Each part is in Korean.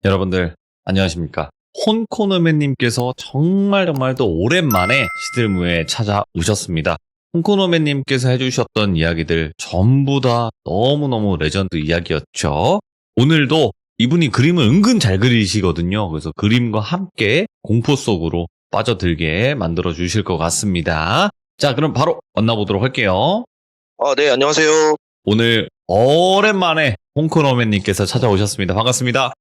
여러분들 안녕하십니까. 혼코노맨님께서 정말 또 오랜만에 시들무에 찾아오셨습니다. 혼코노맨님께서 해주셨던 이야기들 전부 다 너무너무 레전드 이야기였죠. 오늘도 이분이 그림을 은근 잘 그리시거든요. 그래서 그림과 함께 공포 속으로 빠져들게 만들어 주실 것 같습니다. 자, 그럼 바로 만나보도록 할게요. 네, 안녕하세요. 오늘 오랜만에 혼코노맨님께서 찾아오셨습니다. 반갑습니다.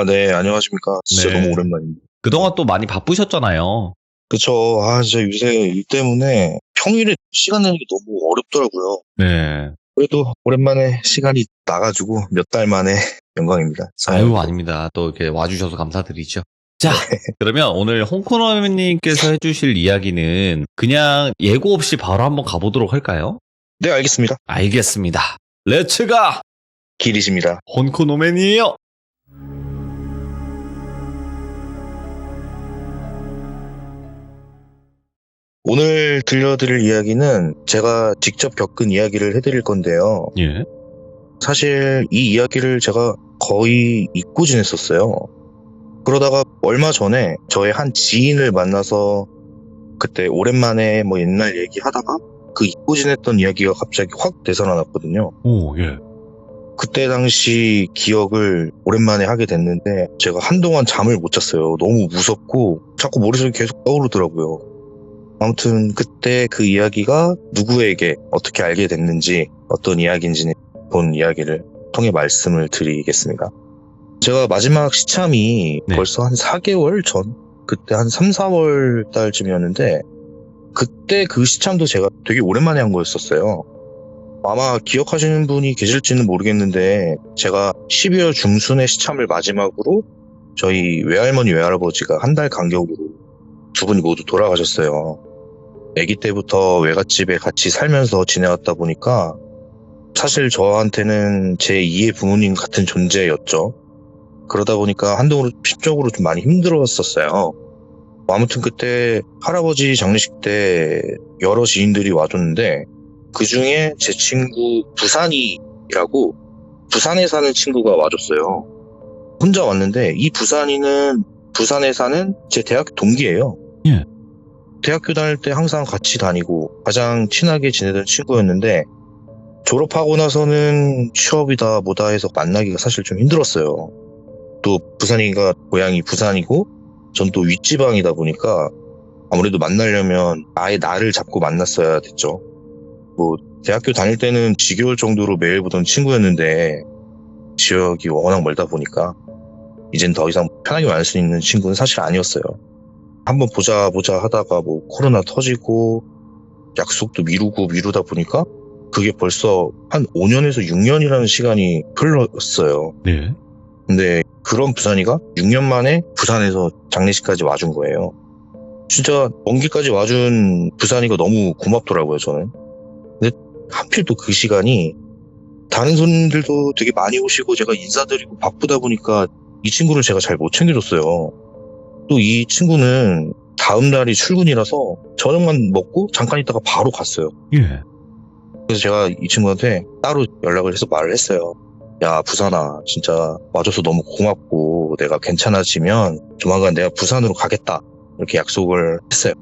네, 안녕하십니까. 진짜 네. 너무 오랜만입니다. 그동안 또 많이 바쁘셨잖아요. 그쵸. 진짜 요새 일 때문에 평일에 시간 내는 게 너무 어렵더라고요. 네. 그래도 오랜만에 시간이 나가지고 몇 달 만에 영광입니다. 아유, 아닙니다. 또 이렇게 와주셔서 감사드리죠. 자, 그러면 오늘 홍코노님께서 해주실 이야기는 그냥 예고 없이 바로 한번 가보도록 할까요? 네, 알겠습니다. 알겠습니다. 렛츠가! 길이십니다. 홍코노맨이에요! 오늘 들려드릴 이야기는 제가 직접 겪은 이야기를 해드릴 건데요. 예. 사실 이 이야기를 제가 거의 잊고 지냈었어요. 그러다가 얼마 전에 저의 한 지인을 만나서 그때 오랜만에 뭐 옛날 얘기하다가 그 잊고 지냈던 이야기가 갑자기 확 되살아났거든요. 오, 예. 그때 당시 기억을 오랜만에 하게 됐는데 제가 한동안 잠을 못 잤어요. 너무 무섭고 자꾸 머릿속에 계속 떠오르더라고요. 아무튼 그때 그 이야기가 누구에게 어떻게 알게 됐는지 어떤 이야기인지 본 이야기를 통해 말씀을 드리겠습니다. 제가 마지막 시참이 네. 벌써 한 4개월 전? 그때 한 3, 4월 달쯤이었는데 그때 그 시참도 제가 되게 오랜만에 한 거였었어요. 아마 기억하시는 분이 계실지는 모르겠는데 제가 12월 중순에 시참을 마지막으로 저희 외할머니 외할아버지가 한 달 간격으로 두 분이 모두 돌아가셨어요. 아기 때부터 외갓집에 같이 살면서 지내왔다 보니까 사실 저한테는 제2의 부모님 같은 존재였죠. 그러다 보니까 한동안 심적으로 좀 많이 힘들었었어요. 아무튼 그때 할아버지 장례식 때 여러 지인들이 와줬는데 그 중에 제 친구 부산이라고 부산에 사는 친구가 와줬어요. 혼자 왔는데 이 부산이는 부산에 사는 제 대학교 동기예요. 예. 대학교 다닐 때 항상 같이 다니고 가장 친하게 지내던 친구였는데 졸업하고 나서는 취업이다 뭐다 해서 만나기가 사실 좀 힘들었어요. 또 부산이가 고향이 부산이고 전 또 윗지방이다 보니까 아무래도 만나려면 아예 나를 잡고 만났어야 됐죠. 뭐 대학교 다닐 때는 지겨울 정도로 매일 보던 친구였는데 지역이 워낙 멀다 보니까 이젠 더 이상 편하게 만날 수 있는 친구는 사실 아니었어요. 한번 보자 하다가 뭐 코로나 터지고 약속도 미루다 보니까 그게 벌써 한 5년에서 6년이라는 시간이 흘렀어요. 네. 근데 그런 부산이가 6년 만에 부산에서 장례식까지 와준 거예요. 진짜 먼 길까지 와준 부산이가 너무 고맙더라고요, 저는. 근데 하필 또 그 시간이 다른 손님들도 되게 많이 오시고 제가 인사드리고 바쁘다 보니까 이 친구를 제가 잘 못 챙겨줬어요. 또 이 친구는 다음 날이 출근이라서 저녁만 먹고 잠깐 있다가 바로 갔어요. 예. 그래서 제가 이 친구한테 따로 연락을 해서 말을 했어요. 야, 부산아, 진짜 와줘서 너무 고맙고 내가 괜찮아지면 조만간 내가 부산으로 가겠다. 이렇게 약속을 했어요.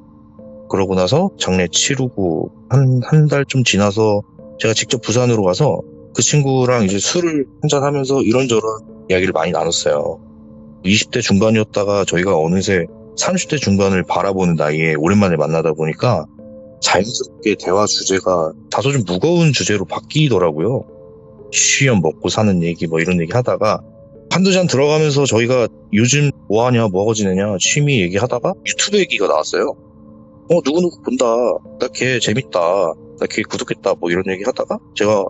그러고 나서 장례 치르고 한 달쯤 지나서 제가 직접 부산으로 가서 그 친구랑 이제 술을 한잔 하면서 이런저런 이야기를 많이 나눴어요. 20대 중반이었다가 저희가 어느새 30대 중반을 바라보는 나이에 오랜만에 만나다 보니까 자연스럽게 대화 주제가 다소 좀 무거운 주제로 바뀌더라고요. 취업 먹고 사는 얘기 뭐 이런 얘기 하다가 한두 잔 들어가면서 저희가 요즘 뭐하냐 뭐하고 지내냐 취미 얘기하다가 유튜브 얘기가 나왔어요. 누구누구 본다, 나 걔 재밌다, 나 걔 구독했다 뭐 이런 얘기 하다가 제가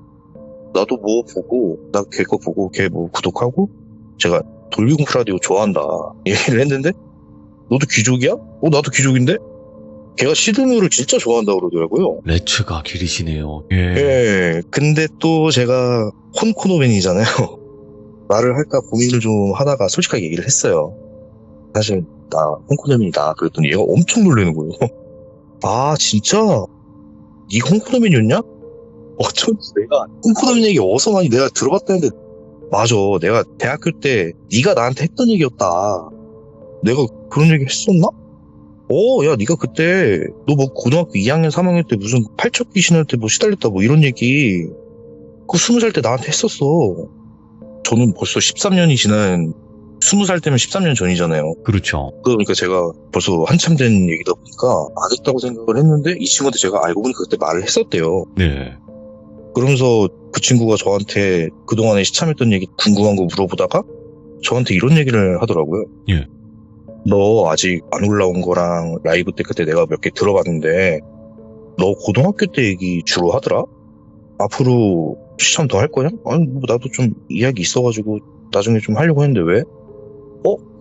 나도 뭐 보고 나 걔 거 보고 걔 뭐 구독하고 제가 돌비공프 라디오 좋아한다 얘기를 했는데 너도 귀족이야? 나도 귀족인데? 걔가 시드무를 진짜 좋아한다고 그러더라고요. 레츠가 길이시네요. 예. 예, 근데 또 제가 혼코노맨이잖아요. 말을 할까 고민을 좀 하다가 솔직하게 얘기를 했어요. 사실 나 혼코노맨이다 그랬더니 얘가 엄청 놀라는 거예요. 아, 진짜? 네가 홍코노맨이었냐? 어쩐지 내가 홍코노맨 얘기 어디서 많이 내가 들어봤다는데 맞아. 내가 대학교 때 네가 나한테 했던 얘기였다. 내가 그런 얘기 했었나? 야, 네가 그때 너 뭐 고등학교 2학년, 3학년 때 무슨 팔척 귀신한테 뭐 시달렸다 뭐 이런 얘기 그 20살 때 나한테 했었어. 저는 벌써 13년이 지난 20살 때면 13년 전이잖아요. 그렇죠. 그러니까 제가 벌써 한참 된 얘기다 보니까 안 했다고 생각을 했는데 이 친구한테 제가 알고 보니까 그때 말을 했었대요. 네. 그러면서 그 친구가 저한테 그동안에 시참했던 얘기 궁금한 거 물어보다가 저한테 이런 얘기를 하더라고요. 예. 너 아직 안 올라온 거랑 라이브 때 그때 내가 몇 개 들어봤는데 너 고등학교 때 얘기 주로 하더라? 앞으로 시참 더 할 거냐? 아니 뭐 나도 좀 이야기 있어가지고 나중에 좀 하려고 했는데 왜?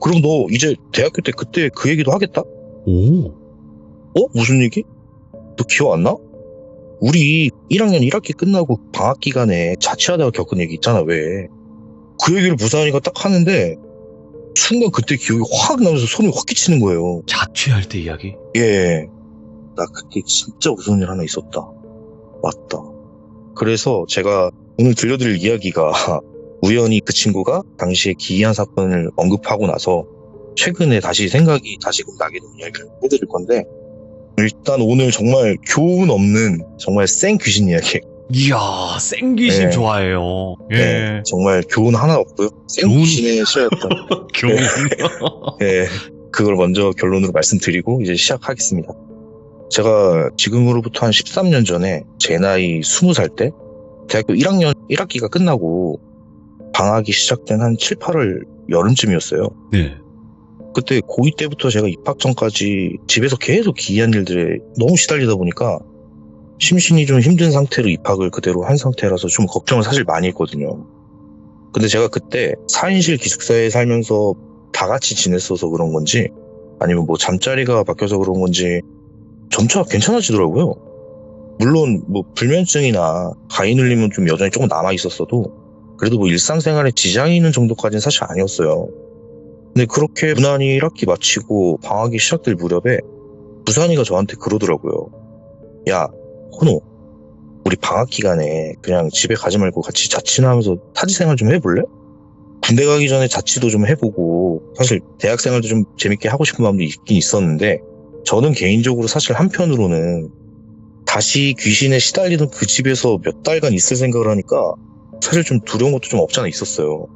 그럼 너 이제 대학교 때 그때 그 얘기도 하겠다? 오. 무슨 얘기? 너 기억 안 나? 우리 1학년 1학기 끝나고 방학 기간에 자취하다가 겪은 얘기 있잖아, 왜. 그 얘기를 부산이가 딱 하는데, 순간 그때 기억이 확 나면서 손이 확 끼치는 거예요. 자취할 때 이야기? 예. 나 그때 진짜 무서운 일 하나 있었다. 맞다. 그래서 제가 오늘 들려드릴 이야기가 우연히 그 친구가 당시에 기이한 사건을 언급하고 나서 최근에 다시 생각이 다시금 나게 된 이야기를 해드릴 건데, 일단 오늘 정말 교훈 없는 정말 생 귀신 이야기. 이야, 생귀신 네. 좋아해요. 예. 네, 정말 교훈 하나 없고요. 생 교훈? 귀신에 싫어했던. 교훈. 네, 그걸 먼저 결론으로 말씀드리고 이제 시작하겠습니다. 제가 지금으로부터 한 13년 전에 제 나이 20살 때 대학교 1학년 1학기가 끝나고 방학이 시작된 한 7, 8월 여름쯤이었어요. 네. 그때 고2 때부터 제가 입학 전까지 집에서 계속 기이한 일들에 너무 시달리다 보니까 심신이 좀 힘든 상태로 입학을 그대로 한 상태라서 좀 걱정을 사실 많이 했거든요. 근데 제가 그때 4인실 기숙사에 살면서 다 같이 지냈어서 그런 건지 아니면 뭐 잠자리가 바뀌어서 그런 건지 점차 괜찮아지더라고요. 물론 뭐 불면증이나 가위 눌림은 좀 여전히 조금 남아 있었어도 그래도 뭐 일상생활에 지장이 있는 정도까지는 사실 아니었어요. 근데 그렇게 무난히 1학기 마치고 방학이 시작될 무렵에 부산이가 저한테 그러더라고요. 야, 헌호, 우리 방학 기간에 그냥 집에 가지 말고 같이 자취나 하면서 타지생활 좀 해볼래? 군대 가기 전에 자취도 좀 해보고 사실 대학생활도 좀 재밌게 하고 싶은 마음도 있긴 있었는데 저는 개인적으로 사실 한편으로는 다시 귀신에 시달리던 그 집에서 몇 달간 있을 생각을 하니까 사실 좀 두려운 것도 좀 없지 않아 있었어요.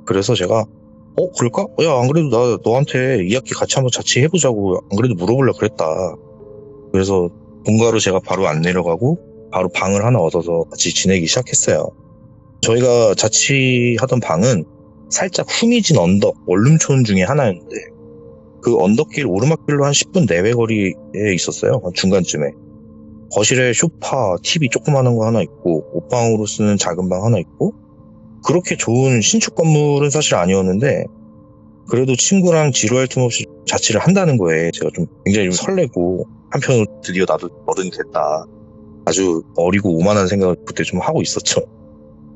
그래서 제가 그럴까? 야, 안 그래도 나 너한테 2학기 같이 한번 자취해보자고 안 그래도 물어보려고 그랬다. 그래서 본가로 제가 바로 안 내려가고 바로 방을 하나 얻어서 같이 지내기 시작했어요. 저희가 자취하던 방은 살짝 후미진 언덕 원룸촌 중에 하나였는데 그 언덕길 오르막길로 한 10분 내외 거리에 있었어요. 중간쯤에. 거실에 소파, TV 조그마한 거 하나 있고 옷방으로 쓰는 작은 방 하나 있고 그렇게 좋은 신축 건물은 사실 아니었는데 그래도 친구랑 지루할 틈 없이 자취를 한다는 거에 제가 좀 굉장히 좀 설레고 한편으로 드디어 나도 어른이 됐다. 아주 어리고 오만한 생각을 그때 좀 하고 있었죠.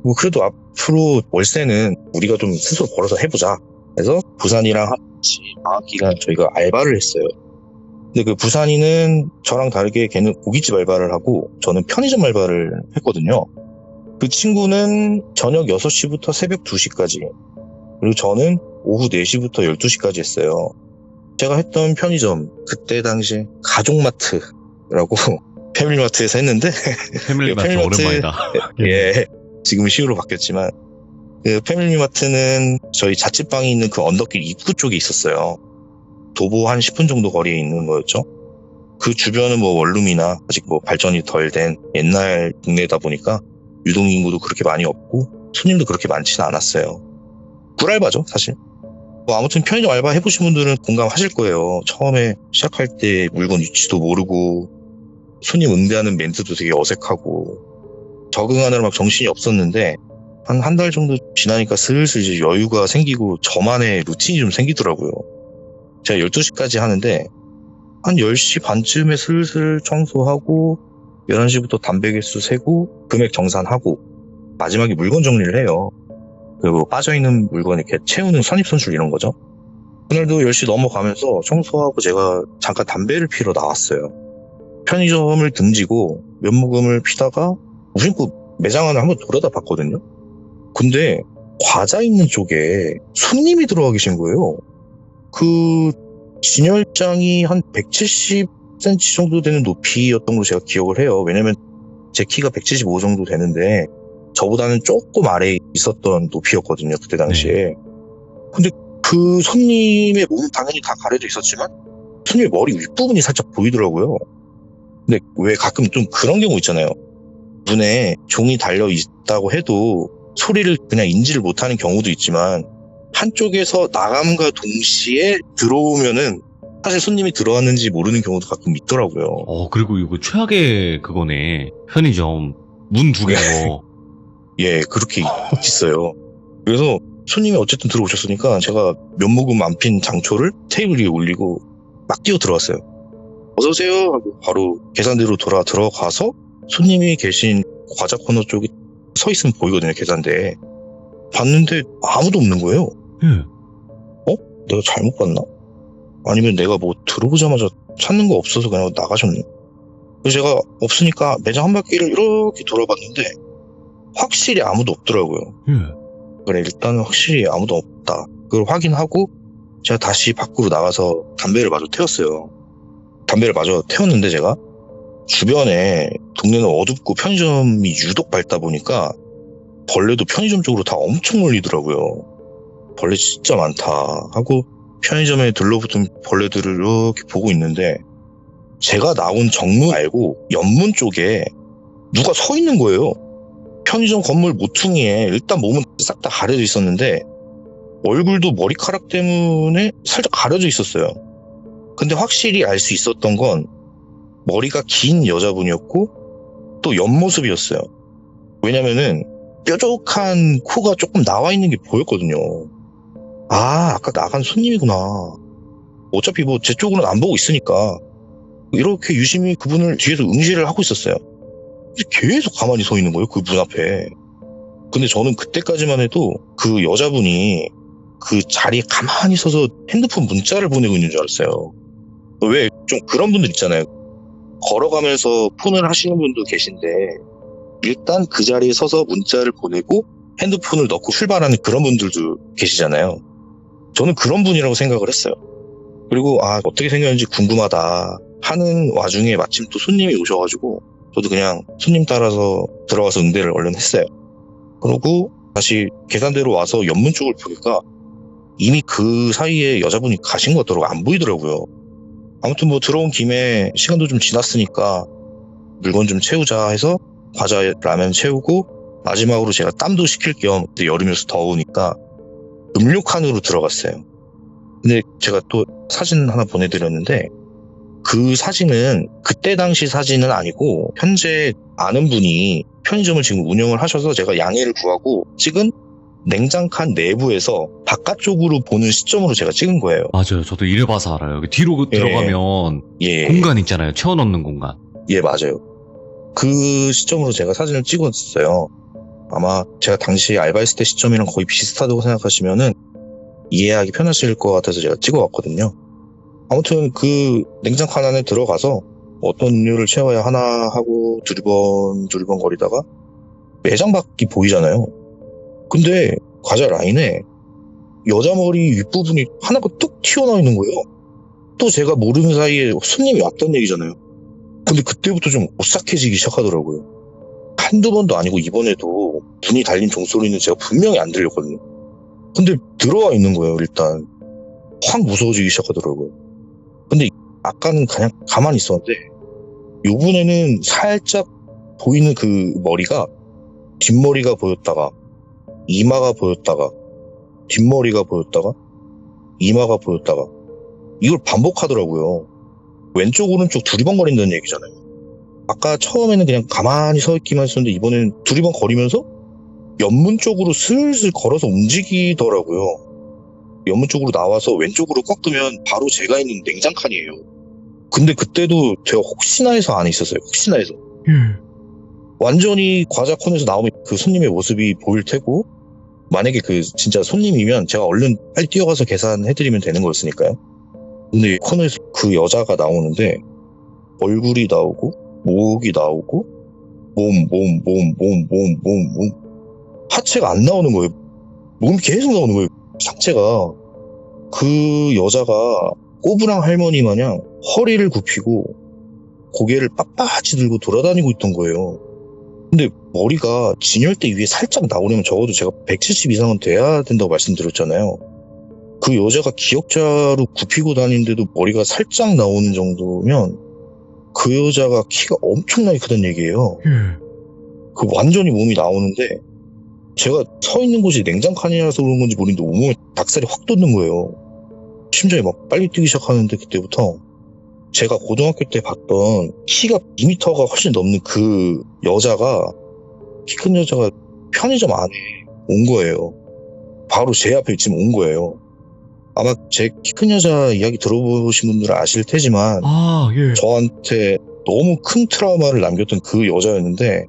뭐 그래도 앞으로 월세는 우리가 좀 스스로 벌어서 해보자. 그래서 부산이랑 같이 방학 기간 저희가 알바를 했어요. 근데 그 부산이는 저랑 다르게 걔는 고깃집 알바를 하고 저는 편의점 알바를 했거든요. 그 친구는 저녁 6시부터 새벽 2시까지 그리고 저는 오후 4시부터 12시까지 했어요. 제가 했던 편의점 그때 당시 가족마트라고 패밀리마트에서 했는데 패밀리마트 오랜만이다. 예, 지금은 시우로 바뀌었지만 그 패밀리마트는 저희 자취방이 있는 그 언덕길 입구 쪽에 있었어요. 도보 한 10분 정도 거리에 있는 거였죠. 그 주변은 뭐 원룸이나 아직 뭐 발전이 덜 된 옛날 동네다 보니까 유동인구도 그렇게 많이 없고 손님도 그렇게 많지는 않았어요. 꿀알바죠 사실. 뭐 아무튼 편의점 알바 해보신 분들은 공감하실 거예요. 처음에 시작할 때 물건 위치도 모르고 손님 응대하는 멘트도 되게 어색하고 적응하느라 막 정신이 없었는데 한 달 정도 지나니까 슬슬 이제 여유가 생기고 저만의 루틴이 좀 생기더라고요. 제가 12시까지 하는데 한 10시 반쯤에 슬슬 청소하고 11시부터 담배 개수 세고 금액 정산하고 마지막에 물건 정리를 해요. 그리고 빠져있는 물건 이렇게 채우는 선입선출 이런 거죠. 그날도 10시 넘어가면서 청소하고 제가 잠깐 담배를 피러 나왔어요. 편의점을 등지고 면목음을 피다가 무심코 매장 안을 한번 돌아다 봤거든요. 근데 과자 있는 쪽에 손님이 들어와 계신 거예요. 그 진열장이 한 170cm 정도 되는 높이였던 걸로 제가 기억을 해요. 왜냐면 제 키가 175 정도 되는데 저보다는 조금 아래에 있었던 높이였거든요, 그때 당시에. 근데 그 손님의 몸은 당연히 다 가려져 있었지만 손님의 머리 윗부분이 살짝 보이더라고요. 근데 왜 가끔 좀 그런 경우 있잖아요. 눈에 종이 달려 있다고 해도 소리를 그냥 인지를 못하는 경우도 있지만 한쪽에서 나감과 동시에 들어오면은 사실 손님이 들어왔는지 모르는 경우도 가끔 있더라고요. 그리고 이거 최악의 그거네. 편의점 문 2개로. 예, 그렇게 있어요. 그래서 손님이 어쨌든 들어오셨으니까 제가 면목음 안 핀 장초를 테이블 위에 올리고 막 뛰어 들어왔어요. 어서오세요 하고 바로 계산대로 들어가서 손님이 계신 과자 코너 쪽에 서 있으면 보이거든요, 계산대에. 봤는데 아무도 없는 거예요. 내가 잘못 봤나? 아니면 내가 뭐 들어오자마자 찾는 거 없어서 그냥 나가셨네. 그래서 제가 없으니까 매장 한 바퀴를 이렇게 돌아봤는데 확실히 아무도 없더라고요. 그래, 일단은 확실히 아무도 없다. 그걸 확인하고 제가 다시 밖으로 나가서 담배를 마저 태웠어요. 담배를 마저 태웠는데 제가 주변에 동네는 어둡고 편의점이 유독 밝다 보니까 벌레도 편의점 쪽으로 다 엄청 몰리더라고요. 벌레 진짜 많다 하고 편의점에 들러붙은 벌레들을 이렇게 보고 있는데 제가 나온 정문 말고 옆문 쪽에 누가 서 있는 거예요. 편의점 건물 모퉁이에 일단 몸은 싹 다 가려져 있었는데 얼굴도 머리카락 때문에 살짝 가려져 있었어요. 근데 확실히 알 수 있었던 건 머리가 긴 여자분이었고 또 옆모습이었어요. 왜냐면은 뾰족한 코가 조금 나와 있는 게 보였거든요. 아까 나간 손님이구나. 어차피 뭐 제 쪽으로는 안 보고 있으니까 이렇게 유심히 그분을 뒤에서 응시를 하고 있었어요. 계속 가만히 서 있는 거예요, 그 문 앞에. 근데 저는 그때까지만 해도 그 여자분이 그 자리에 가만히 서서 핸드폰 문자를 보내고 있는 줄 알았어요. 왜 좀 그런 분들 있잖아요. 걸어가면서 폰을 하시는 분도 계신데 일단 그 자리에 서서 문자를 보내고 핸드폰을 넣고 출발하는 그런 분들도 계시잖아요. 저는 그런 분이라고 생각을 했어요. 그리고 어떻게 생겼는지 궁금하다 하는 와중에 마침 또 손님이 오셔가지고 저도 그냥 손님 따라서 들어가서 응대를 얼른 했어요. 그러고 다시 계산대로 와서 옆문 쪽을 보니까 이미 그 사이에 여자분이 가신 것 같더라고요. 안 보이더라고요. 아무튼 뭐 들어온 김에 시간도 좀 지났으니까 물건 좀 채우자 해서 과자 라면 채우고 마지막으로 제가 땀도 식힐 겸 여름이어서 더우니까 음료 칸으로 들어갔어요. 근데 제가 또 사진 하나 보내드렸는데 그 사진은 그때 당시 사진은 아니고 현재 아는 분이 편의점을 지금 운영을 하셔서 제가 양해를 구하고 찍은 냉장칸 내부에서 바깥쪽으로 보는 시점으로 제가 찍은 거예요. 맞아요. 저도 이래봐서 알아요. 여기 뒤로 들어가면 공간 있잖아요. 채워넣는 공간. 예, 맞아요. 그 시점으로 제가 사진을 찍었어요. 아마 제가 당시 알바했을 때 시점이랑 거의 비슷하다고 생각하시면은 이해하기 편하실 것 같아서 제가 찍어왔거든요. 아무튼 그 냉장칸 안에 들어가서 어떤 음료를 채워야 하나 하고 두리번 거리다가 매장 밖이 보이잖아요. 근데 과자 라인에 여자 머리 윗부분이 하나가 뚝 튀어나와 있는 거예요. 또 제가 모르는 사이에 손님이 왔던 얘기잖아요. 근데 그때부터 좀 오싹해지기 시작하더라고요. 한두 번도 아니고 이번에도 문이 달린 종소리는 제가 분명히 안 들렸거든요. 근데 들어와 있는 거예요, 일단. 확 무서워지기 시작하더라고요. 근데 아까는 그냥 가만히 있었는데 요번에는 살짝 보이는 그 머리가 뒷머리가 보였다가 이마가 보였다가 뒷머리가 보였다가 이마가 보였다가 이걸 반복하더라고요. 왼쪽 오른쪽 두리번거린다는 얘기잖아요. 아까 처음에는 그냥 가만히 서 있기만 했었는데 이번엔 두리번거리면서 옆문 쪽으로 슬슬 걸어서 움직이더라고요. 옆문 쪽으로 나와서 왼쪽으로 꺾으면 바로 제가 있는 냉장칸이에요. 근데 그때도 제가 혹시나 해서 안에 있었어요. 혹시나 해서. 완전히 과자 코너에서 나오면 그 손님의 모습이 보일 테고 만약에 그 진짜 손님이면 제가 얼른 빨리 뛰어가서 계산해드리면 되는 거였으니까요. 근데 코너에서 그 여자가 나오는데 얼굴이 나오고 목이 나오고 몸 하체가 안 나오는 거예요. 몸이 계속 나오는 거예요. 상체가. 그 여자가 꼬부랑 할머니 마냥 허리를 굽히고 고개를 빳빳이 들고 돌아다니고 있던 거예요. 근데 머리가 진열대 위에 살짝 나오려면 적어도 제가 170 이상은 돼야 된다고 말씀드렸잖아요. 그 여자가 기역자로 굽히고 다니는데도 머리가 살짝 나오는 정도면 그 여자가 키가 엄청나게 크다는 얘기예요. 그 완전히 몸이 나오는데 제가 서 있는 곳이 냉장칸이라서 그런 건지 모르겠는데 온몸에 닭살이 확 돋는 거예요. 심장이 막 빨리 뛰기 시작하는데 그때부터 제가 고등학교 때 봤던 키가 2m가 훨씬 넘는 그 여자가, 키 큰 여자가 편의점 안에 온 거예요. 바로 제 앞에 지금 온 거예요. 아마 제 키 큰 여자 이야기 들어보신 분들은 아실 테지만 저한테 너무 큰 트라우마를 남겼던 그 여자였는데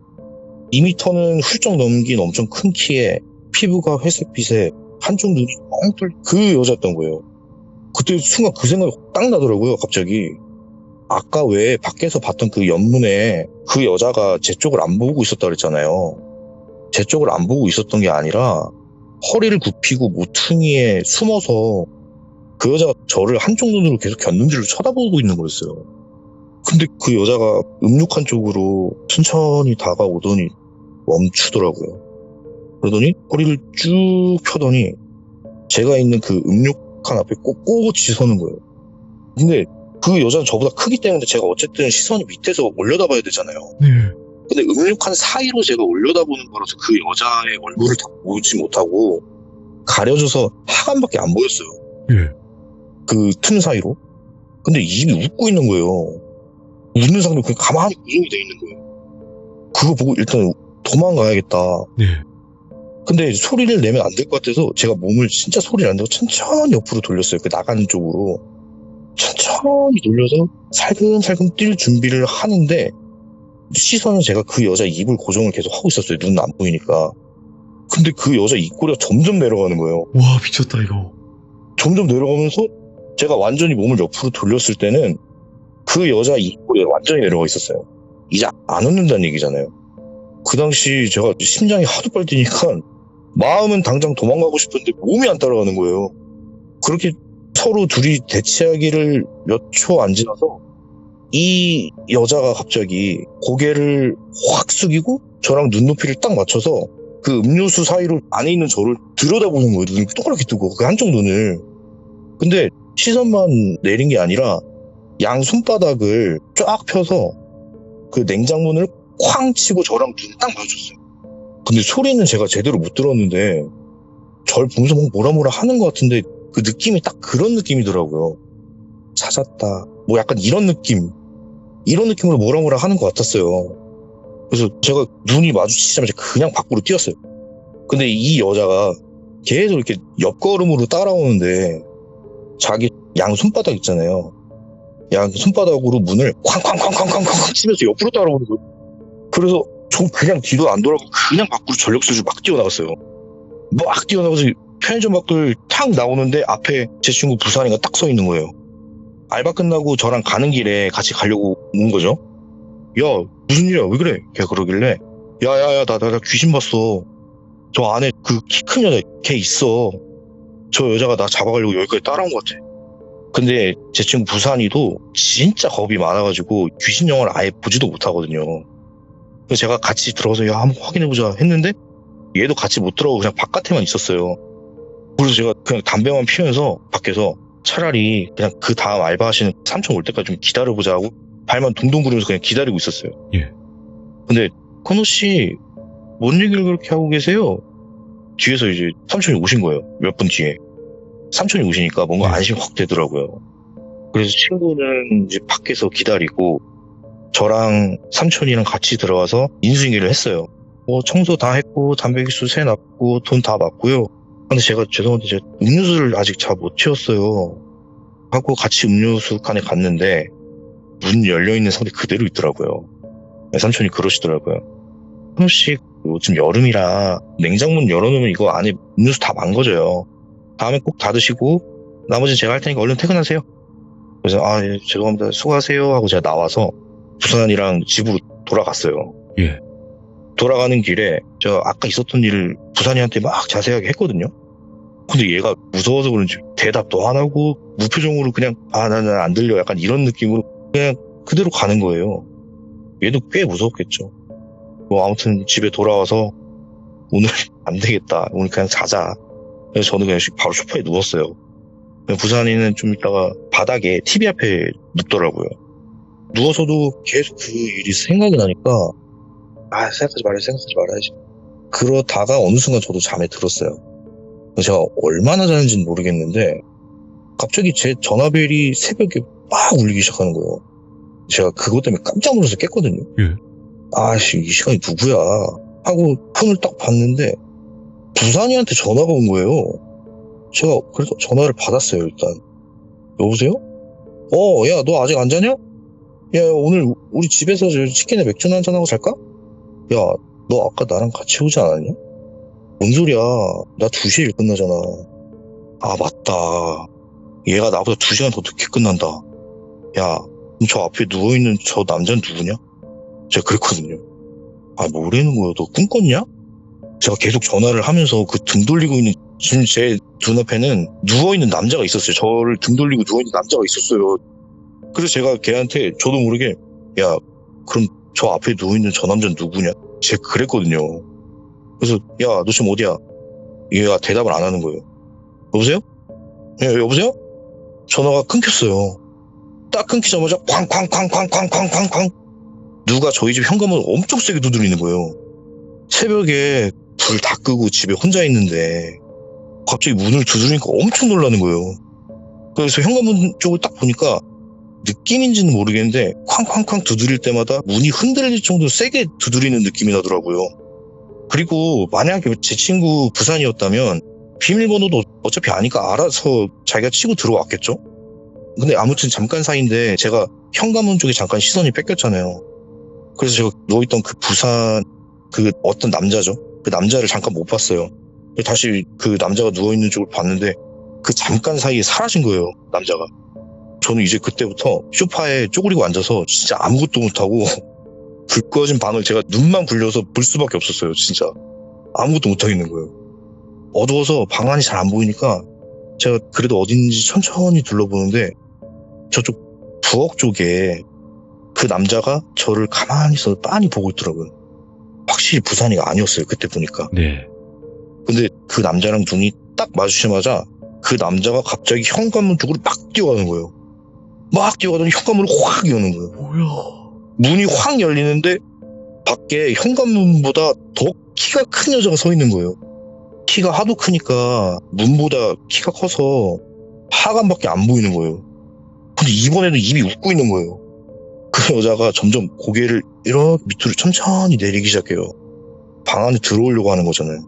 2m는 훌쩍 넘긴 엄청 큰 키에 피부가 회색빛에 한쪽 눈이 뻥 그 여자였던 거예요. 그때 순간 그 생각이 딱 나더라고요. 갑자기 아까 왜 밖에서 봤던 그 연문에 그 여자가 제 쪽을 안 보고 있었다 그랬잖아요. 제 쪽을 안 보고 있었던 게 아니라 허리를 굽히고 모퉁이에 숨어서 그 여자가 저를 한쪽 눈으로 계속 곁눈질로 쳐다보고 있는 거였어요. 근데 그 여자가 음육한 쪽으로 천천히 다가오더니 멈추더라고요. 그러더니 허리를 쭉 펴더니 제가 있는 그 음육한 앞에 꼿꼿이 서는 거예요. 근데 그 여자는 저보다 크기 때문에 제가 어쨌든 시선이 밑에서 올려다봐야 되잖아요. 근데 음육한 사이로 제가 올려다보는 거라서 그 여자의 얼굴을 다 보지 못하고 가려져서 하관밖에 안 보였어요. 그 틈 사이로. 근데 입이 웃고 있는 거예요. 웃는 상태로 그냥 가만히 고정이 돼 있는 거예요. 그거 보고 일단 도망가야겠다. 근데 소리를 내면 안 될 것 같아서 제가 몸을 진짜 소리를 안 내고 천천히 옆으로 돌렸어요. 그 나가는 쪽으로. 천천히 돌려서 살금살금 뛸 준비를 하는데 시선은 제가 그 여자 입을 고정을 계속 하고 있었어요. 눈은 안 보이니까. 근데 그 여자 입꼬리가 점점 내려가는 거예요. 와, 미쳤다 이거. 점점 내려가면서 제가 완전히 몸을 옆으로 돌렸을 때는 그 여자 입꼬리가 완전히 내려가 있었어요. 이제 안 웃는다는 얘기잖아요. 그 당시 제가 심장이 하도 빨리 뛰니까 마음은 당장 도망가고 싶은데 몸이 안 따라가는 거예요. 그렇게 서로 둘이 대치하기를 몇 초 안 지나서 이 여자가 갑자기 고개를 확 숙이고 저랑 눈높이를 딱 맞춰서 그 음료수 사이로 안에 있는 저를 들여다보는 거예요. 눈을 동그랗게 뜨고 그 한쪽 눈을. 근데 시선만 내린 게 아니라 양 손바닥을 쫙 펴서 그 냉장문을 쾅 치고 저랑 눈 딱 마주쳤어요. 근데 소리는 제가 제대로 못 들었는데 절 보면서 뭐라 하는 것 같은데 그 느낌이 딱 그런 느낌이더라고요. 찾았다. 뭐 약간 이런 느낌으로 뭐라 하는 것 같았어요. 그래서 제가 눈이 마주치자마자 그냥 밖으로 뛰었어요. 근데 이 여자가 계속 이렇게 옆걸음으로 따라오는데 자기 양 손바닥 있잖아요. 양 손바닥으로 문을 쾅쾅쾅쾅쾅쾅 치면서 옆으로 따라오는 거예요. 그래서 저 그냥 뒤도 안 돌아가고 그냥 밖으로 전력질주 막 뛰어나갔어요. 막 뛰어나가서 편의점 밖을 탁 나오는데 앞에 제 친구 부산이가 딱 서 있는 거예요. 알바 끝나고 저랑 가는 길에 같이 가려고 온 거죠. 야, 무슨 일이야? 왜 그래? 걔가 그러길래 야야야 나 귀신 봤어. 저 안에 그 키 큰 여자 걔 있어. 저 여자가 나 잡아가려고 여기까지 따라온 것 같아. 근데 제 친구 부산이도 진짜 겁이 많아가지고 귀신 영화를 아예 보지도 못하거든요. 그래서 제가 같이 들어가서 야 한번 확인해보자 했는데 얘도 같이 못 들어가고 그냥 바깥에만 있었어요. 그래서 제가 그냥 담배만 피우면서 밖에서 차라리 그냥 그 다음 알바하시는 삼촌 올 때까지 좀 기다려보자 하고 발만 둥둥 구르면서 그냥 기다리고 있었어요. 근데 건우씨 뭔 얘기를 그렇게 하고 계세요? 뒤에서 이제 삼촌이 오신 거예요. 몇 분 뒤에. 삼촌이 오시니까 뭔가 안심이 확 되더라고요. 그래서 친구는 이제 밖에서 기다리고 저랑 삼촌이랑 같이 들어와서 인수인계를 했어요. 청소 다 했고 담배기수 새 놨고 돈 다 맞고요. 근데 제가 죄송한데 제가 음료수를 아직 잘 못 채웠어요. 하고 같이 음료수 칸에 갔는데 문 열려있는 상태 그대로 있더라고요. 삼촌이 그러시더라고요. 한번씩 요즘 여름이라 냉장문 열어놓으면 이거 안에 음료수 다 망가져요. 다음에 꼭 닫으시고 나머지는 제가 할 테니까 얼른 퇴근하세요. 그래서 예, 죄송합니다. 수고하세요 하고 제가 나와서 부산이랑 집으로 돌아갔어요. 돌아가는 길에 제가 아까 있었던 일을 부산이한테 막 자세하게 했거든요. 근데 얘가 무서워서 그런지 대답도 안 하고 무표정으로 그냥 나는 안 들려 약간 이런 느낌으로 그냥 그대로 가는 거예요. 얘도 꽤 무서웠겠죠. 뭐 아무튼 집에 돌아와서 오늘 안 되겠다. 오늘 그냥 자자. 그래서 저는 그냥 바로 소파에 누웠어요. 부산이는 좀 있다가 바닥에 TV 앞에 눕더라고요. 누워서도 계속 그 일이 생각이 나니까 생각하지 말아야지. 그러다가 어느 순간 저도 잠에 들었어요. 제가 얼마나 자는지는 모르겠는데 갑자기 제 전화벨이 새벽에 막 울리기 시작하는 거예요. 제가 그것 때문에 깜짝 놀라서 깼거든요. 이 시간이 누구야 하고 폰을 딱 봤는데 부산이한테 전화가 온 거예요. 제가 그래서 전화를 받았어요. 일단 여보세요? 야 너 아직 안 자냐? 야 오늘 우리 집에서 치킨에 맥주나 한잔하고 잘까? 야 너 아까 나랑 같이 오지 않았냐? 뭔 소리야, 나 2시에 일 끝나잖아. 맞다, 얘가 나보다 2시간 더 늦게 끝난다. 야 그럼 저 앞에 누워있는 저 남자는 누구냐? 제가 그랬거든요. 뭐라는 거야, 너 꿈 꿨냐? 제가 계속 전화를 하면서 그 등 돌리고 있는, 지금 제 눈앞에는 누워있는 남자가 있었어요. 저를 등 돌리고 누워있는 남자가 있었어요. 그래서 제가 걔한테 저도 모르게 야 그럼 저 앞에 누워있는 저 남자는 누구냐? 제가 그랬거든요. 그래서 야 너 지금 어디야? 얘가 대답을 안 하는 거예요. 여보세요? 여보세요? 전화가 끊겼어요. 딱 끊기자마자 쾅쾅쾅쾅쾅쾅쾅쾅 누가 저희 집 현관문을 엄청 세게 두드리는 거예요. 새벽에 불 다 끄고 집에 혼자 있는데 갑자기 문을 두드리니까 엄청 놀라는 거예요. 그래서 현관문 쪽을 딱 보니까 느낌인지는 모르겠는데 쾅쾅쾅 두드릴 때마다 문이 흔들릴 정도로 세게 두드리는 느낌이 나더라고요. 그리고 만약에 제 친구 부산이었다면 비밀번호도 어차피 아니까 알아서 자기가 치고 들어왔겠죠? 근데 아무튼 잠깐 사이인데 제가 현관문 쪽에 잠깐 시선이 뺏겼잖아요. 그래서 제가 누워있던 그 부산 그 어떤 남자죠? 그 남자를 잠깐 못 봤어요. 다시 그 남자가 누워있는 쪽을 봤는데 그 잠깐 사이에 사라진 거예요, 남자가. 저는 이제 그때부터 소파에 쪼그리고 앉아서 진짜 아무것도 못하고 불 꺼진 방을 제가 눈만 굴려서 볼 수밖에 없었어요. 진짜 아무것도 못하겠는 거예요. 어두워서 방 안이 잘 안 보이니까 제가 그래도 어딘지 천천히 둘러보는데 저쪽 부엌 쪽에 그 남자가 저를 가만히 있어서 빤히 보고 있더라고요. 확실히 부산이가 아니었어요, 그때 보니까. 네. 근데 그 남자랑 눈이 딱 마주치자마자 그 남자가 갑자기 현관문 쪽으로 막 뛰어가는 거예요. 막 뛰어가더니 현관문을 확 여는 거예요. 뭐야? 문이 확 열리는데 밖에 현관문보다 더 키가 큰 여자가 서 있는 거예요. 키가 하도 크니까 문보다 키가 커서 하관밖에 안 보이는 거예요. 근데 이번에도 입이 웃고 있는 거예요. 그 여자가 점점 고개를 이렇게 밑으로 천천히 내리기 시작해요. 방 안에 들어오려고 하는 거잖아요.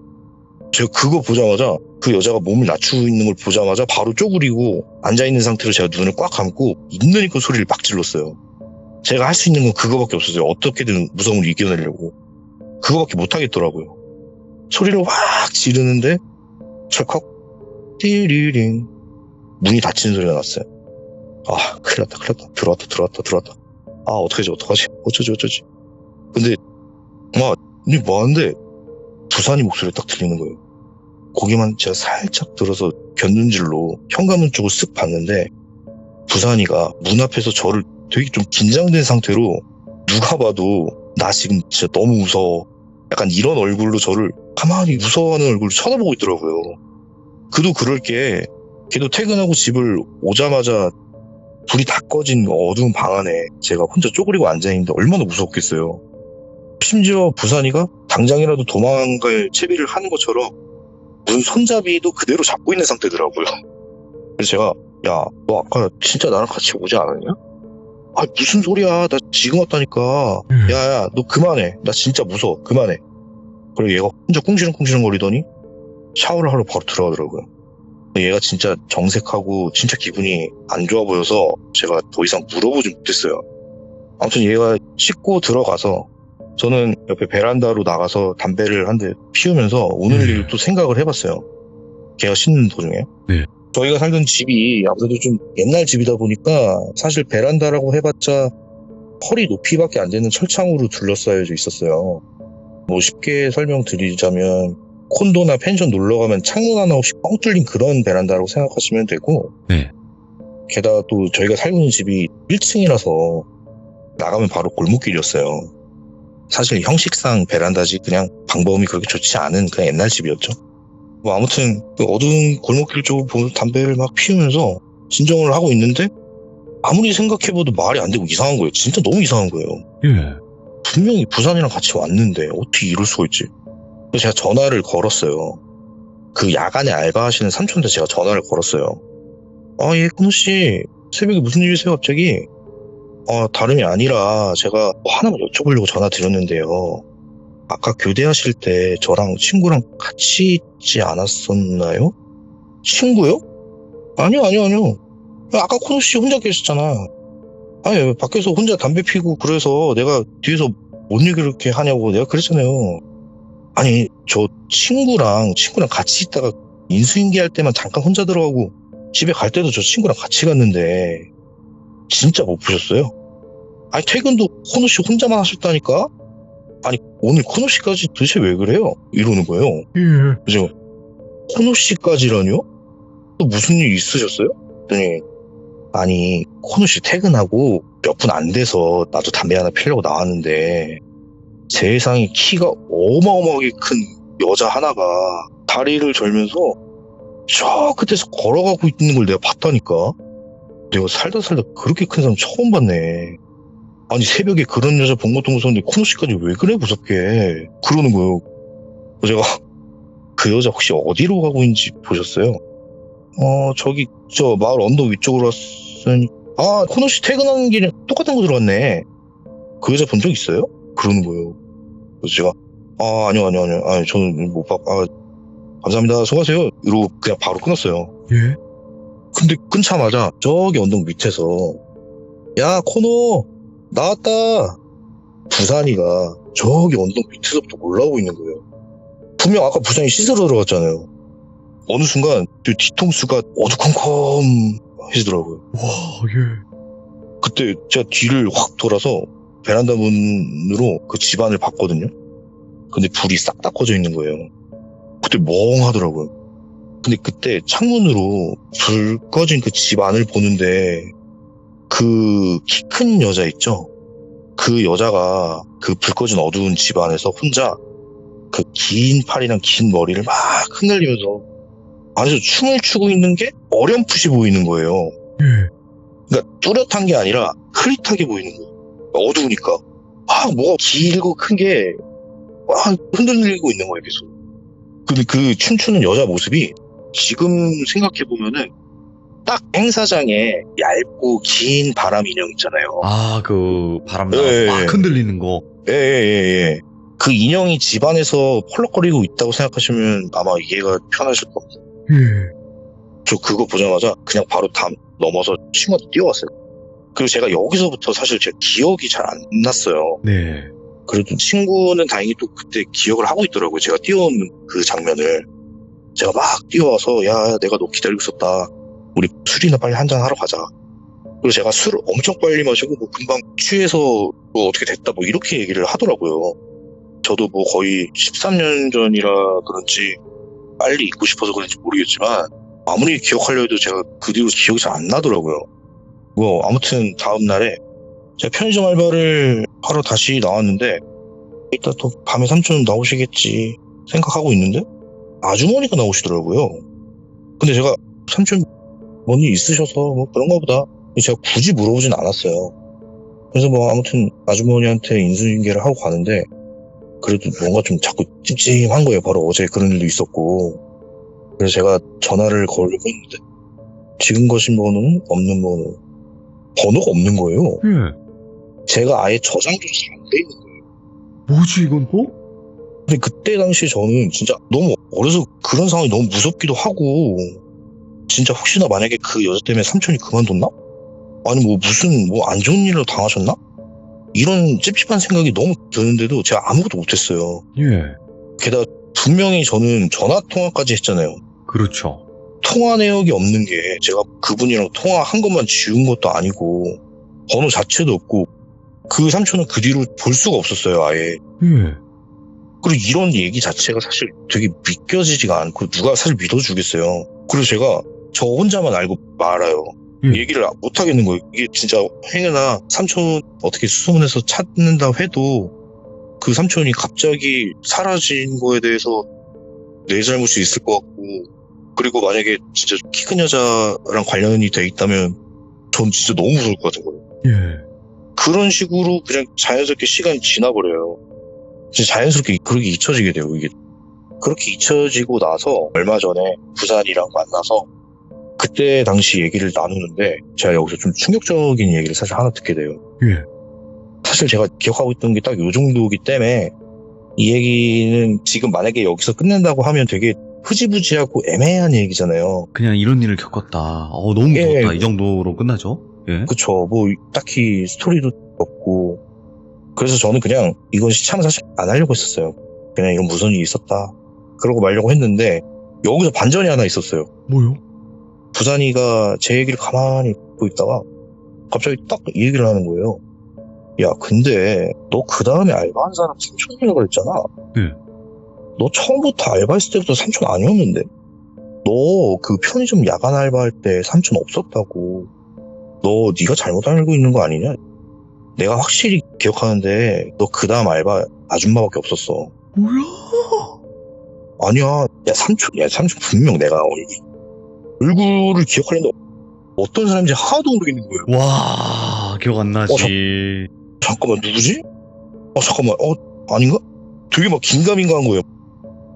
제가 그거 보자마자 그 여자가 몸을 낮추고 있는 걸 보자마자 바로 쪼그리고 앉아있는 상태로 제가 눈을 꽉 감고 있는 힘껏 소리를 막 질렀어요. 제가 할 수 있는 건 그거밖에 없었어요. 어떻게든 무서움을 이겨내려고. 그거밖에 못하겠더라고요. 소리를 확 지르는데 철컥 띠리링 문이 닫히는 소리가 났어요. 큰일 났다. 들어왔다. 어떡하지. 어쩌지. 근데 니 뭐하는데 부산이 목소리가 딱 들리는 거예요. 고개만 제가 살짝 들어서 곁눈질로 현관문 쪽을 쓱 봤는데 부산이가 문 앞에서 저를 되게 좀 긴장된 상태로 누가 봐도 나 지금 진짜 너무 무서워 약간 이런 얼굴로 저를 가만히 무서워하는 얼굴로 쳐다보고 있더라고요. 그도 그럴 게 걔도 퇴근하고 집을 오자마자 불이 다 꺼진 어두운 방 안에 제가 혼자 쪼그리고 앉아있는데 얼마나 무섭겠어요. 심지어 부산이가 당장이라도 도망갈 채비를 하는 것처럼 문 손잡이도 그대로 잡고 있는 상태더라고요. 그래서 제가 야, 너 아까 진짜 나랑 같이 오지 않았냐? 무슨 소리야. 나 지금 왔다니까. 야, 너 그만해. 나 진짜 무서워. 그만해. 그리고 얘가 혼자 꿍시렁꿍시렁 거리더니 샤워를 하러 바로 들어가더라고요. 얘가 진짜 정색하고 진짜 기분이 안 좋아 보여서 제가 더 이상 물어보지 못했어요. 아무튼 얘가 씻고 들어가서 저는 옆에 베란다로 나가서 담배를 한 대 피우면서 오늘 일을 또 생각을 해봤어요. 걔가 씻는 도중에. 네. 저희가 살던 집이 아무래도 좀 옛날 집이다 보니까 사실 베란다라고 해봤자 허리 높이밖에 안 되는 철창으로 둘러싸여져 있었어요. 뭐 쉽게 설명드리자면 콘도나 펜션 놀러 가면 창문 하나 없이 뻥 뚫린 그런 베란다라고 생각하시면 되고, 네. 게다가 또 저희가 살고 있는 집이 1층이라서 나가면 바로 골목길이었어요. 사실 형식상 베란다지 그냥 방범이 그렇게 좋지 않은 그냥 옛날 집이었죠. 뭐 아무튼 그 어두운 골목길 쪽을 보면서 담배를 막 피우면서 진정을 하고 있는데, 아무리 생각해봐도 말이 안 되고 이상한 거예요. 진짜 너무 이상한 거예요. 예. 분명히 부산이랑 같이 왔는데 어떻게 이럴 수가 있지? 그래서 제가 전화를 걸었어요. 그 야간에 알바하시는 삼촌한테 제가 전화를 걸었어요. 아, 예, 큰호씨, 새벽에 무슨 일이세요, 갑자기? 다름이 아니라 제가 뭐 하나만 여쭤보려고 전화 드렸는데요. 아까 교대하실 때 저랑 친구랑 같이 있지 않았었나요? 친구요? 아니요. 아까 큰호씨 혼자 계셨잖아. 아니, 왜 밖에서 혼자 담배 피고 그래서 내가 뒤에서 뭔 얘기를 이렇게 하냐고 내가 그랬잖아요. 아니, 저 친구랑 같이 있다가 인수인계 할 때만 잠깐 혼자 들어가고 집에 갈 때도 저 친구랑 같이 갔는데 진짜 못 보셨어요? 아니, 퇴근도 코노 씨 혼자만 하셨다니까? 아니, 오늘 코노 씨까지 도대체 왜 그래요? 이러는 거예요. 예. 그래서 코노 씨까지라뇨? 또 무슨 일 있으셨어요? 그랬더니 아니, 코노 씨 퇴근하고 몇 분 안 돼서 나도 담배 하나 피려고 나왔는데 세상에 키가 어마어마하게 큰 여자 하나가 다리를 절면서 저 끝에서 걸어가고 있는 걸 내가 봤다니까. 내가 살다 그렇게 큰 사람 처음 봤네. 아니, 새벽에 그런 여자 본 것도 무서운데 코노 씨까지 왜 그래 무섭게 그러는 거예요. 제가 그 여자 혹시 어디로 가고 있는지 보셨어요? 저기 저 마을 언덕 위쪽으로 왔으니, 아, 코노 씨 퇴근하는 길에 똑같은 곳으로 왔네. 그 여자 본 적 있어요? 그러는 거예요. 그래서 제가 아니요. 아니, 저는 못 봐. 감사합니다. 수고하세요. 이러고 그냥 바로 끊었어요. 예. 근데 끊자마자 저기 언덕 밑에서 야, 코노 나왔다. 부산이가 저기 언덕 밑에서부터 올라오고 있는 거예요. 분명 아까 부산이 씻으러 들어갔잖아요. 어느 순간 그 뒤통수가 어두컴컴해지더라고요. 와, 예. 그때 제가 뒤를 확 돌아서 베란다 문으로 그 집안을 봤거든요. 근데 불이 싹 다 꺼져 있는 거예요. 그때 멍하더라고요. 근데 그때 창문으로 불 꺼진 그 집 안을 보는데 그 키 큰 여자 있죠? 그 여자가 그 불 꺼진 어두운 집 안에서 혼자 그 긴 팔이랑 긴 머리를 막 흔들리면서 안에서 춤을 추고 있는 게 어렴풋이 보이는 거예요. 예. 그러니까 뚜렷한 게 아니라 흐릿하게 보이는 거예요. 어두우니까. 뭐가 길고 큰 게 흔들리고 있는 거예요, 계속. 근데 그 춤추는 여자 모습이 지금 생각해보면은 딱 행사장에 얇고 긴 바람 인형 있잖아요. 그 바람 예, 나서 예, 막 예. 흔들리는 거. 예. 그 인형이 집안에서 펄럭거리고 있다고 생각하시면 아마 이해가 편하실 겁니다. 예. 저 그거 보자마자 그냥 바로 담 넘어서 친구한테 뛰어왔어요. 그리고 제가 여기서부터 사실 제 기억이 잘 안 났어요. 네. 그래도 친구는 다행히 또 그때 기억을 하고 있더라고요. 제가 뛰어오는 그 장면을. 제가 막 뛰어와서 야, 내가 너 기다리고 있었다. 우리 술이나 빨리 한잔 하러 가자. 그리고 제가 술을 엄청 빨리 마시고 뭐 금방 취해서 뭐 어떻게 됐다 뭐 이렇게 얘기를 하더라고요. 저도 뭐 거의 13년 전이라 그런지 빨리 잊고 싶어서 그런지 모르겠지만 아무리 기억하려 해도 제가 그 뒤로 기억이 잘 안 나더라고요. 뭐 아무튼 다음 날에 제가 편의점 알바를 하러 다시 나왔는데 이따 또 밤에 삼촌 나오시겠지 생각하고 있는데 아주머니가 나오시더라고요. 근데 제가 삼촌 뭔 일 있으셔서 뭐 그런가 보다 제가 굳이 물어보진 않았어요. 그래서 뭐 아무튼 아주머니한테 인수인계를 하고 가는데 그래도 뭔가 좀 자꾸 찜찜한 거예요. 바로 어제 그런 일도 있었고. 그래서 제가 전화를 걸려고 했는데 지금 거신 번호는 없는 번호. 번호가 없는 거예요. 예. 제가 아예 저장도 잘 안 돼 있는 거예요. 뭐지 이건 또? 근데 그때 당시에 저는 진짜 너무 어려서 그런 상황이 너무 무섭기도 하고 진짜 혹시나 만약에 그 여자 때문에 삼촌이 그만뒀나? 아니 뭐 무슨 뭐 안 좋은 일을 당하셨나? 이런 찝찝한 생각이 너무 드는데도 제가 아무것도 못했어요. 예. 게다가 분명히 저는 전화통화까지 했잖아요. 그렇죠. 통화 내역이 없는 게 제가 그분이랑 통화한 것만 지운 것도 아니고 번호 자체도 없고 그 삼촌은 그 뒤로 볼 수가 없었어요, 아예. 예. 그리고 이런 얘기 자체가 사실 되게 믿겨지지가 않고 누가 사실 믿어주겠어요. 그래서 제가 저 혼자만 알고 말아요. 얘기를 못 하겠는 거예요. 이게 진짜 행여나 삼촌 어떻게 수소문해서 찾는다 해도 그 삼촌이 갑자기 사라진 거에 대해서 내 잘못이 있을 것 같고, 그리고 만약에 진짜 키 큰 여자랑 관련이 돼 있다면 전 진짜 너무 무서울 것 같은 거예요. 예. 그런 식으로 그냥 자연스럽게 시간이 지나버려요. 진짜 자연스럽게 그렇게 잊혀지게 돼요. 이게 그렇게 잊혀지고 나서 얼마 전에 부산이랑 만나서 그때 당시 얘기를 나누는데 제가 여기서 좀 충격적인 얘기를 사실 하나 듣게 돼요. 예. 사실 제가 기억하고 있던 게 딱 요 정도이기 때문에 이 얘기는 지금 만약에 여기서 끝낸다고 하면 되게 흐지부지하고 애매한 얘기잖아요. 그냥 이런 일을 겪었다. 너무 무섭다. 이 정도로 끝나죠? 예. 그쵸. 뭐 딱히 스토리도 없고. 그래서 저는 그냥 이건 시참을 사실 안 하려고 했었어요. 그냥 이런 무슨 일이 있었다. 그러고 말려고 했는데 여기서 반전이 하나 있었어요. 뭐요? 부산이가 제 얘기를 가만히 듣고 있다가 갑자기 딱 이 얘기를 하는 거예요. 야, 근데 너 그 다음에 알바한 사람 삼촌이라고 그랬잖아. 네. 너 처음부터 알바했을 때부터 삼촌 아니었는데. 너 그 편의점 야간 알바할 때 삼촌 없었다고. 너 네가 잘못 알고 있는 거 아니냐? 내가 확실히 기억하는데 너 그 다음 알바 아줌마밖에 없었어. 뭐야? 아니야. 삼촌 분명 내가 얼굴을 기억하는데 어떤 사람인지 하나도 모르겠는 거예요. 와, 기억 안 나지. 잠깐만, 누구지? 잠깐만, 아닌가? 되게 막 긴가민가한 거예요.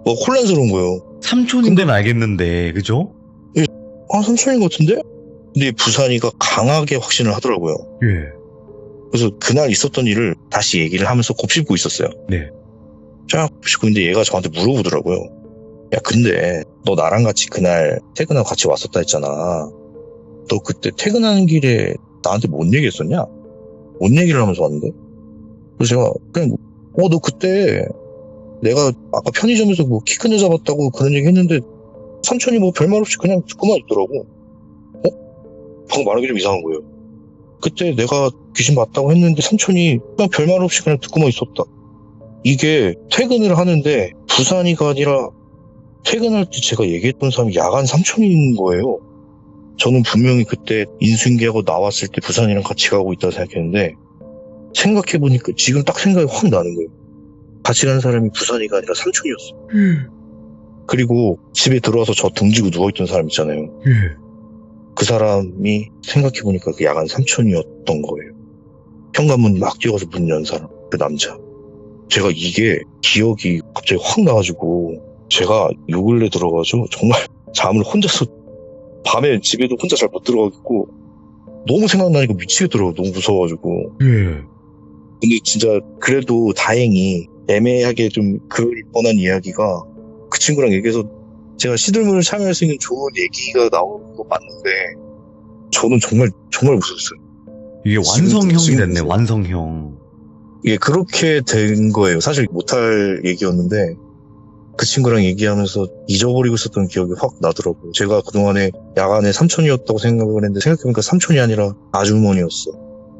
혼란스러운 거예요. 삼촌인 건 알겠는데, 그죠? 삼촌인 것 같은데? 근데 부산이가 강하게 확신을 하더라고요. 예. 그래서 그날 있었던 일을 다시 얘기를 하면서 곱씹고 있었어요. 네. 쫙 곱씹고 있는데 얘가 저한테 물어보더라고요. 야, 근데 너 나랑 같이 그날 퇴근하고 같이 왔었다 했잖아. 너 그때 퇴근하는 길에 나한테 뭔 얘기했었냐? 뭔 얘기를 하면서 왔는데? 그래서 제가 그냥 너 그때 내가 아까 편의점에서 뭐 키 큰 여자 봤다고 그런 얘기 했는데 삼촌이 뭐 별말 없이 그냥 듣고만 있더라고. 방금 말하기 좀 이상한 거예요. 그때 내가 귀신 봤다고 했는데 삼촌이 그냥 별말 없이 그냥 듣고만 있었다. 이게 퇴근을 하는데 부산이가 아니라 퇴근할 때 제가 얘기했던 사람이 야간 삼촌인 거예요. 저는 분명히 그때 인수인계하고 나왔을 때 부산이랑 같이 가고 있다고 생각했는데 생각해보니까 지금 딱 생각이 확 나는 거예요. 같이 간 사람이 부산이가 아니라 삼촌이었어요. 그리고 집에 들어와서 저 등지고 누워있던 사람 있잖아요. 그 사람이 생각해보니까 그 야간 삼촌이었던 거예요. 현관문 막 뛰어가서 문 연 사람, 그 남자. 제가 이게 기억이 갑자기 확 나가지고 제가 요 근래 들어가지고 정말 잠을 혼자서 밤에 집에도 혼자 잘 못 들어가겠고 너무 생각나니까 미치겠더라고요. 너무 무서워가지고. 근데 진짜 그래도 다행히 애매하게 좀 그럴 뻔한 이야기가 그 친구랑 얘기해서 제가 시들문을 참여할 수 있는 좋은 얘기가 나오는 거 맞는데 저는 정말 무서웠어요. 이게 완성형이 지금 됐네. 완성형. 이게 그렇게 된 거예요. 사실 못할 얘기였는데 그 친구랑 얘기하면서 잊어버리고 있었던 기억이 확 나더라고요. 제가 그동안에 야간에 삼촌이었다고 생각을 했는데 생각해보니까 삼촌이 아니라 아주머니였어.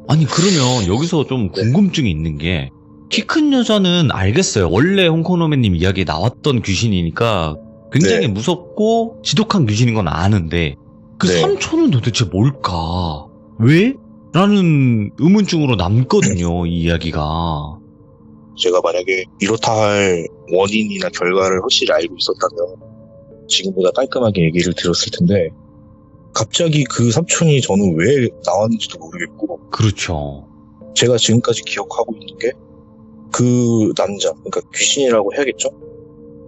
아니, 그러면 여기서 좀 궁금증이 있는 게 키 큰 여자는 알겠어요. 원래 홍코노맨님 이야기에 나왔던 귀신이니까 굉장히 무섭고 지독한 귀신인 건 아는데 그 삼촌은 도대체 뭘까? 왜? 라는 의문증으로 남거든요, 이 이야기가. 제가 만약에 이렇다 할 원인이나 결과를 확실히 알고 있었다면 지금보다 깔끔하게 얘기를 드렸을 텐데 갑자기 그 삼촌이 저는 왜 나왔는지도 모르겠고 그렇죠. 제가 지금까지 기억하고 있는 게 그 남자, 그러니까 귀신이라고 해야겠죠?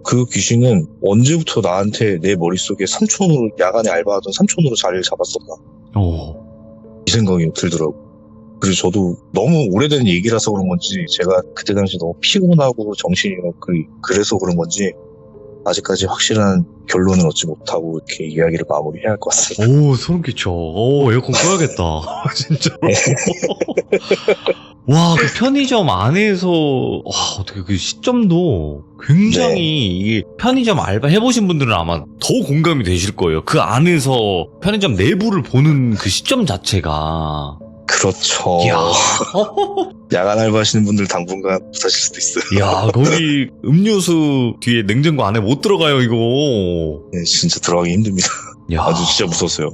그 귀신은 언제부터 나한테 내 머릿속에 삼촌으로 야간에 알바하던 삼촌으로 자리를 잡았었나 이 생각이 들더라고요. 그래서 저도 너무 오래된 얘기라서 그런 건지 제가 그때 당시 너무 피곤하고 정신이 그래서 그런 건지 아직까지 확실한 결론은 얻지 못하고 이렇게 이야기를 마무리해야 할 것 같습니다. 오, 소름 끼쳐. 에어컨 꺼야겠다. 진짜. 와, 그 편의점 안에서, 와, 어떻게 그 시점도 굉장히, 이게 편의점 알바 해보신 분들은 아마 더 공감이 되실 거예요. 그 안에서 편의점 내부를 보는 그 시점 자체가. 그렇죠. 이야. 야간 알바하시는 분들 당분간 못 사실 수도 있어요. 야, 거기 음료수 뒤에 냉장고 안에 못 들어가요, 이거. 네, 진짜 들어가기 힘듭니다. 야. 아주 진짜 무서웠어요.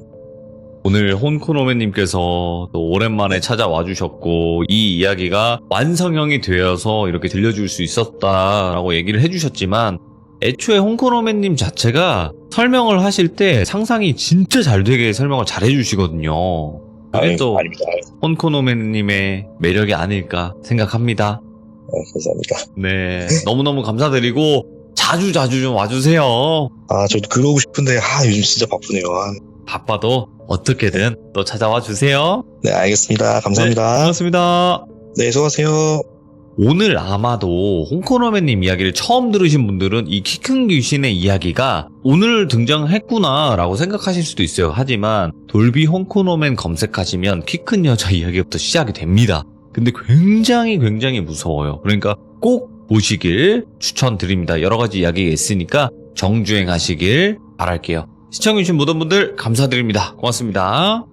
오늘 혼코노맨님께서 또 오랜만에 찾아와 주셨고, 이 이야기가 완성형이 되어서 이렇게 들려줄 수 있었다라고 얘기를 해주셨지만, 애초에 혼코노맨님 자체가 설명을 하실 때 상상이 진짜 잘 되게 설명을 잘 해주시거든요. 그게 또 아닙니다. 혼코노맨님의 매력이 아닐까 생각합니다. 감사합니다. 네, 너무너무 감사드리고 자주 좀 와주세요. 저도 그러고 싶은데, 요즘 진짜 바쁘네요. 바빠도 어떻게든 또 찾아와 주세요. 네, 알겠습니다. 네, 감사합니다. 고맙습니다. 네, 수고하세요. 오늘 아마도 홍코노맨님 이야기를 처음 들으신 분들은 이 키 큰 귀신의 이야기가 오늘 등장했구나 라고 생각하실 수도 있어요. 하지만 돌비 홍코노맨 검색하시면 키 큰 여자 이야기부터 시작이 됩니다. 근데 굉장히 무서워요. 그러니까 꼭 보시길 추천드립니다. 여러 가지 이야기가 있으니까 정주행하시길 바랄게요. 시청해주신 모든 분들 감사드립니다. 고맙습니다.